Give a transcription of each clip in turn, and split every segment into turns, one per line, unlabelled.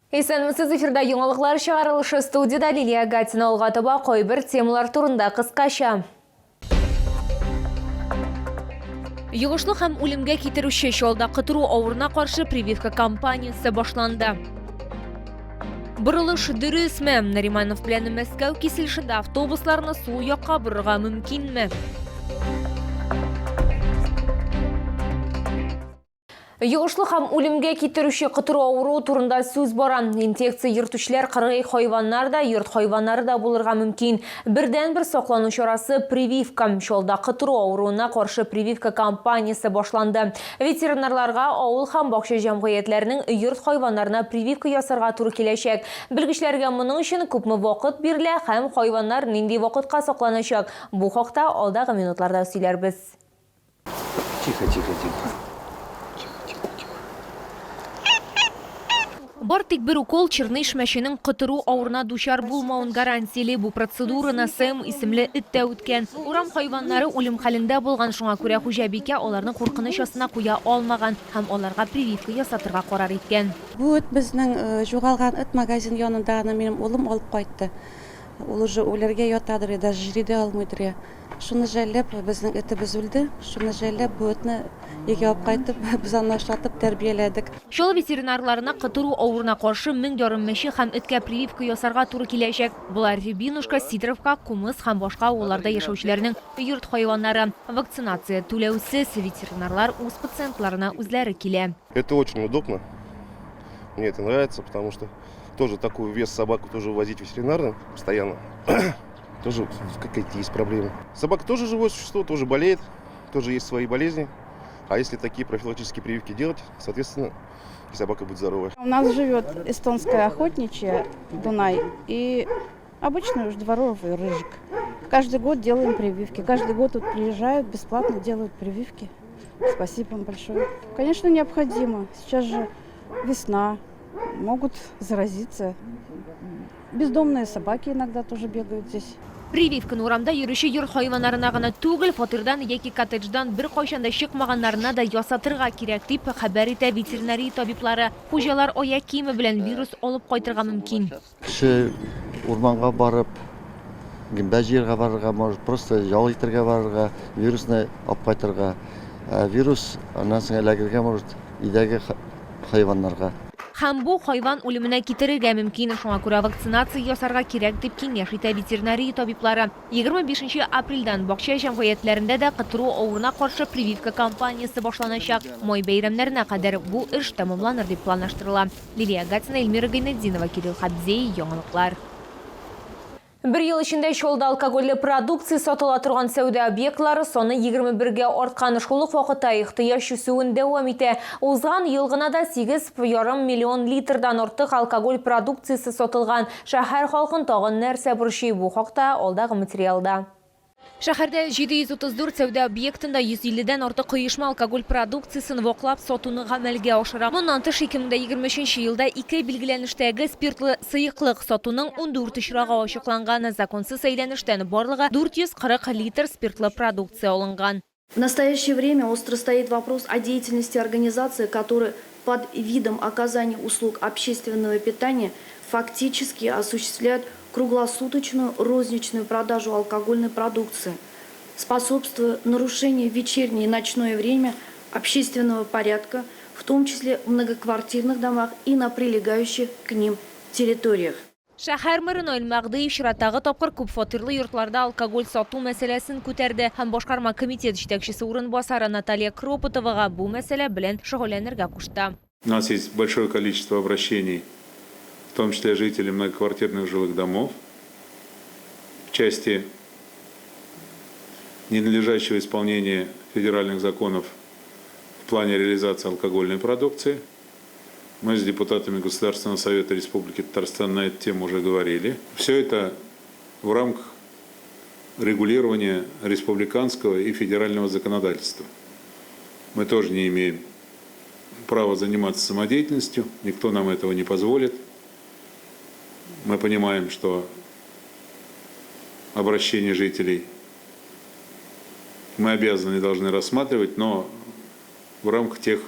Есенімсіз эфирда еңалықлар шығарылышы студияда Лилия Гатина олғатыба қойбір темалар турында қысқаша. Йығышлық һәм үлімге кетіруші жолда қытыру ауырына қаршы прививка кампаниясы башланды. Бұрылыш дөресме? Нариманов белән Мәскәү киселешендә автобусларны сул якка борырга мөмкинме? Йығышлық һәм үлімге кетіруші қытыру ауыру турында сөз бара. Инфекция йөртүчеләр кыргый хайваннар да, йорт хайваннары да булырга мөмкин. Бердән бер саклану чарасы прививка. Шолда кытыру авыруына каршы прививка кампаниясы башланды. Ветеринарларга авыл һәм бакча җәмгыятьләренең йорт хайваннарына прививка ясарга туры киләчәк. Белгечләргә моның өчен күпме вакыт бирелә һәм хайваннар нинди вакытка сакланачак? Бу хакта алдагы минутларда сөйләрбез.
Тихо.
Бар тик бер укол черныш мәшинең кытыру авырына дучар булмавын гарантияле. Бу процедураны Сэм исемле эттә үткән. Урам хайваннары үлем хәлендә булган, шуңа күрә хуҗабикә аларны куркыныч астына куя алмаган һәм аларга прививка ясатырга карар иткән.
Бу эт безнең югалган эт магазин янындагы минем улым алып кайтты. Ул уже үләргә ятадыр, даже җирдә алмыйдыр. Шуны жәлләп безнең этебез үлде. Шуны жәлләп бу этне өйгә алып кайтып, без анашлатып тәрбияләдек.
Шул ветеринарларына кытыру авырына каршы 1000 ярым мәче һәм эткә прививка ясарга туры киләчәк. Булар Рябинушка, Сидоровка, Кумыс һәм башка авылларда яшәүчеләрнең йорт хайваннары. Вакцинация түләүсез, ветеринарлар үз пациентларына үзләре килә.
Это очень удобно. Мне это нравится, потому что тоже такой вес собаку тоже возить ветеринарно постоянно. Тоже какие-то есть проблемы. Собака тоже живое существо, тоже болеет, тоже есть свои болезни. А если такие профилактические прививки делать, соответственно, собака будет здоровая.
У нас живет эстонская охотничья Дунай и обычный уж дворовый рыжик. Каждый год делаем прививки. Каждый год тут приезжают, бесплатно делают прививки. Спасибо вам большое. Конечно, необходимо. Сейчас же весна. Могут заразиться. Бездомные собаки иногда тоже бегают здесь.
Прививканы урамда йөрүче йорт хайваннарына гына түгел, фатирдан яки коттедждан бер кайчанда чыкмаганнарына да ясатырга кирәк дип хәбәр итә ветеринария табиблары. Хуҗалар аяк киеме белән вирус алып кайтырга мөмкин.
Кеше урманга барып, гимбәҗиргә барырга, может просто ял итәргә барырга, вирусны алып кайтырга. Вирус аннан соң эләгергә может идәге хайваннарга.
Һәм бу хайван үлеменә китерергә мөмкин. Шуңа күрә вакцинация ясарга кирәк дип киңәш итә ветеринария табиблары. 25 апрельдән бакча җәмгыятьләрендә дә кытыру авырына каршы прививка кампаниясы башланачак. Май бәйрәмнәренә кадәр бу эш тәмамланыр дип планлаштырыла. Лилия Гатина, Эльмира Гайнетдинова, Кирилл Хабзей, яңалыклар. Bir yıl içinde şolda alkogollы продукция сатыла торган сәүдә объектлары саны 21-гә арткан. Шул ук вакытта ихтыяҗ үсүен дәвам итә. Узган ел гына да 8,5 миллион литрдан артык алкоголь продукциясы сатылган. Шәһәр халкын тагын нәрсә борчый? Бу хакта алдагы материалда. Шәһәрдә 734 сәүдә объектында 150-дән артык оешма алкоголь продукциясын ваклап сатуны гамәлгә ашыра. Моннан тыш 2023 елда 2 билгеләнештәге спиртлы сыйыклык сатуның 14 очрагы ачыкланган. Законсыз әйләнештән барлыгы 440 литр спиртлы продукция алынган.
В настоящее время остро стоит вопрос о деятельности организации, которые под видом оказания услуг общественного питания фактически осуществляют круглосуточную розничную продажу алкогольной продукции, способствуя нарушению в вечернее и ночное время общественного порядка, в том числе в многоквартирных домах и на прилегающих к ним территориях.
Шәһәр мэры Наил Мәгъдиев чираттагы тапкыр күп фатирлы йортларда алкоголь сату мәсьәләсен күтәрде һәм башкарма комитет җитәкчесе урынбасары Наталья Кропотовага бу мәсьәлә белән шөгыльләнергә кушты.
У нас есть большое количество обращений, в том числе жителей многоквартирных жилых домов, в части ненадлежащего исполнения федеральных законов в плане реализации алкогольной продукции. Мы с депутатами Государственного совета Республики Татарстан на эту тему уже говорили. Все это в рамках регулирования республиканского и федерального законодательства. Мы тоже не имеем права заниматься самодеятельностью, никто нам этого не позволит. Мы понимаем, что обращение жителей мы обязаны и должны рассматривать, но в рамках тех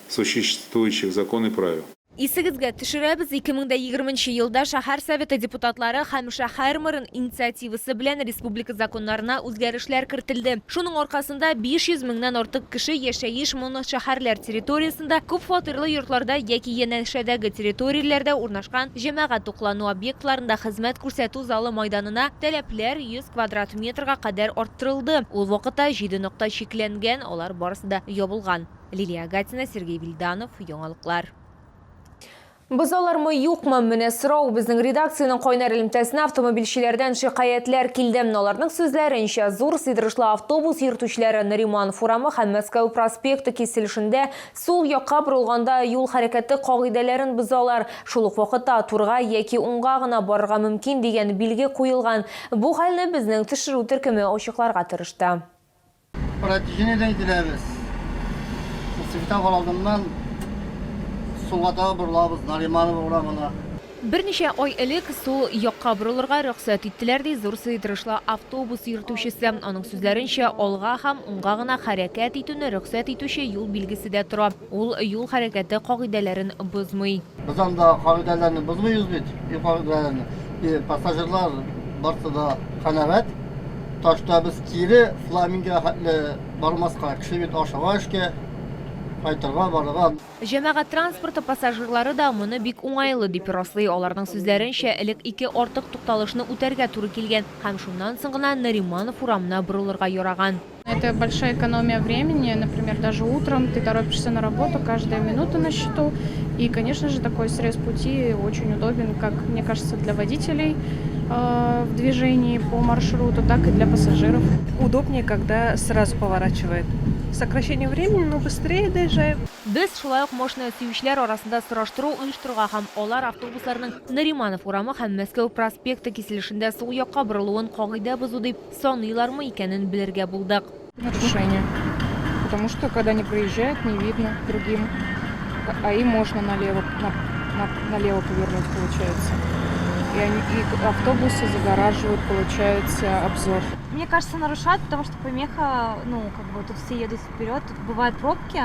существующих закон и правил.
Исегезгә төшерәбез, 2020 елда шәһәр советы депутатлары һәм шәһәр мэрын инициативасы белән республика законнарына үзгәрешләр кертелде. Шуның аркасында 500 меңнән артык кеше яшәеш моны шәһәрләр территориясында, күп фатирлы йортларда яки янәшәдәге территорияләрдә урнашкан җәмәгать туклану объектларында хезмәт күрсәтү залы майданына таләпләр 100 квадрат метрга кадәр арттырылды. Ул вакытта 7 нокта чикләнгән, алар барысы да ябылган. Лилия Гатина, Сергей Вильданов, яңалыклар. Biz olarmı юкмы менә сорау безнең редакциянең кайнар элемтәсенә автомобильчеләрдән шикаятьләр килде. Аларның сүзләренчә, зур сыйдырышлы автобус йөртүчеләре Нариманов урамы һәм Мәскәү проспекты киселешендә сул якка борылганда юл хәрәкәте кагыйдәләрен бозалар. Шул ук вакытта турга яки уңга гына барырга мөмкин дигән билге куелган. Бу хәлне безнең төшерү төркеме ачыкларга тырышты.
Протяжение ителәбез. Светофор алдыннан Сулгата борылабыз, Нариманов урамына.
Берничә ай элек сул якка борылырга рөхсәт иттеләр ди зур сыйдырышлы автобус йөртүчесе. Аның сүзләренчә, алга һәм уңга гына хәрәкәт итүне рөхсәт итүче юл билгесе дә тора. Ул юл хәрәкәте кагыйдәләрен бозмый.
Biz anda kagıdələrini bozmuyuz bit. Kagıdələrini. Pasajirlar barsa da qanavət. Taşda biz kiri Flamingo barmaska kişi bit aşağı eşke. Кайтырга барырга.
Җәмәгать транспорты пассажирлары да моны бик уңайлы дип раслый. Аларның сүзләренчә, элек 2 артык тукталышны үтәргә туры килгән һәм шуннан соң гына Нариманов урамына борылырга яраган.
Это большая экономия времени, например, даже утром ты торопишься на работу, каждая минута на счету. И, конечно же, такой срез пути очень удобен, как, мне кажется, для водителей в движении по маршруту, так и для пассажиров.
Удобнее, когда сразу поворачивает. Сокращение времени, но быстрее доезжаем.
Без шулай ук машина сөючеләр арасында сораштыру оештыруга һәм алар автобусларның Нариманов урамы һәм Мәскәү проспекты киселешендә сул якка борылуын кагыйдә бозу дип саныйлармы икәнен белергә булдык.
Нарушение. Потому что когда они проезжают, не видно другим. А им можно налево повернуть, получается. И автобусы загораживают, получается, обзор.
Мне кажется, нарушают, потому что помеха, тут все едут вперед, тут бывают пробки,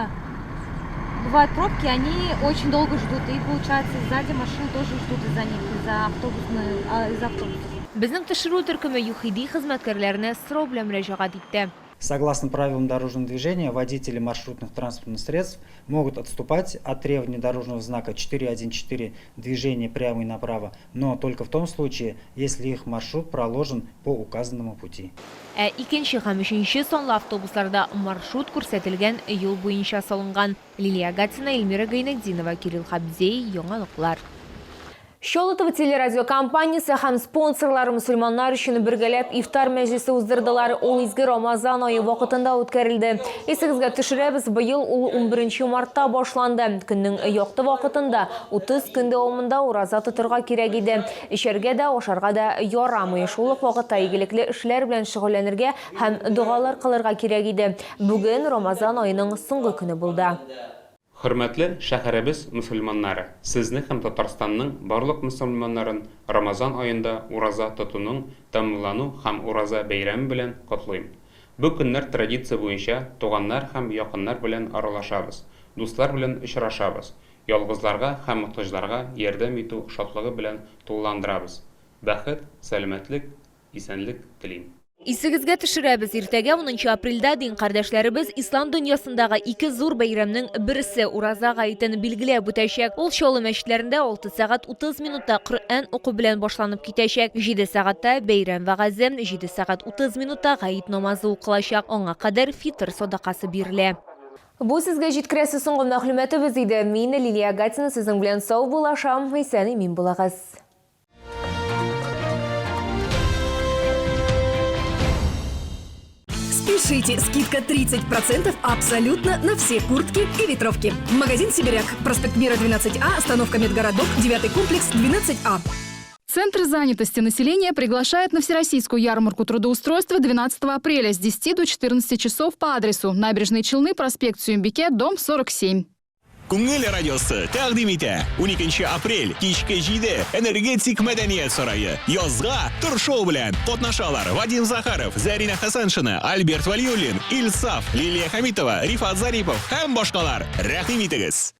они очень долго ждут, и получается сзади машины тоже ждут из-за них, из-за автобусов.
Безнең төшерү төркеме ЮХИДИ хезмәткәрләренә сорау белән мөрәҗәгать итте.
Согласно правилам дорожного движения, водители маршрутных транспортных средств могут отступать от требований дорожного знака 4.1.4 движение прямо и направо, но только в том случае, если их маршрут проложен по указанному пути.
Икенче һәм өченче санлы автобусларда маршрут күрсәтелгән юл буенча салынган. Лилия Гатина, Эльмира Гайнетдинова, Кирилл Хабзей, яңалыклар. Шолотова телерадиокомпаниясе һәм спонсорлары мөселманнар өчен бергәләп ифтар мәҗлесе уздырдылар. Ул изге Рамазан ае вакытында үткәрелде. Исегезгә төшерәбез, быел ул 11 мартта башланды. Көннең якты вакытында 30 көн дәвамында ураза тотырга кирәк иде. Эчәргә дә, ашарга да ярамый. Шул ук вакытта игелекле эшләр белән шөгыльләнергә һәм дугалар кылырга кирәк иде. Бүген Рамазан аеның соңгы көне булды.
Хөрмәтле шәһәребез мөселманнары, сезне һәм Татарстанның барлык мөселманнарын Рамазан аенда ураза тотуның тәмамлану һәм ураза бәйрәме белән котлыйм. Бу көннәр традиция буенча туганнар һәм якыннар белән аралашабыз, дуслар белән очрашабыз, ялгызларга һәм мохтаҗларга ярдәм итү шатлыгы белән тулыландырабыз. Бәхет, сәламәтлек, исәнлек телим.
Исегезгә төшерәбез, иртәгә 10 апрельдә дин кардәшләребез ислам дөньясындагы 2 зур бәйрәмнең берсе ураза гаетен билгеләп үтәчәк. Ул Чаллы мәчетләрендә 6 сәгать 30 минутта Коръән уку белән башланып китәчәк. 7 сәгатьтә бәйрәм вәгазем, 7 сәгать 30 минутта гаит намазы укылачак. Аңа кадәр фитр садакасы бирелә. Бу сезгә җиткерәсе соңгы мәгълүматыбыз иде. Мин Лилия Гатина, сезнең белән сау булашам. Исән имин булагыз.
Спешите! Скидка 30% абсолютно на все куртки и ветровки. Магазин «Сибиряк». Проспект Мира, 12А, остановка Медгородок, 9 комплекс, 12А.
Центр занятости населения приглашает на Всероссийскую ярмарку трудоустройства 12 апреля с 10 до 14 часов по адресу Набережные Челны, проспект Сюмбике, дом 47.
Күңел радиосы тәкъдим итә. 12 апрель кичке 7 энергетик мәдәният сарае. Язга тур шоу белән катнашалар Вадим Захаров, Зарина Хасаншина, Альберт Валиуллин, Ильсаф, Лилия Хамитова, Рифат Зарипов һәм башкалар. Рәхим итегез.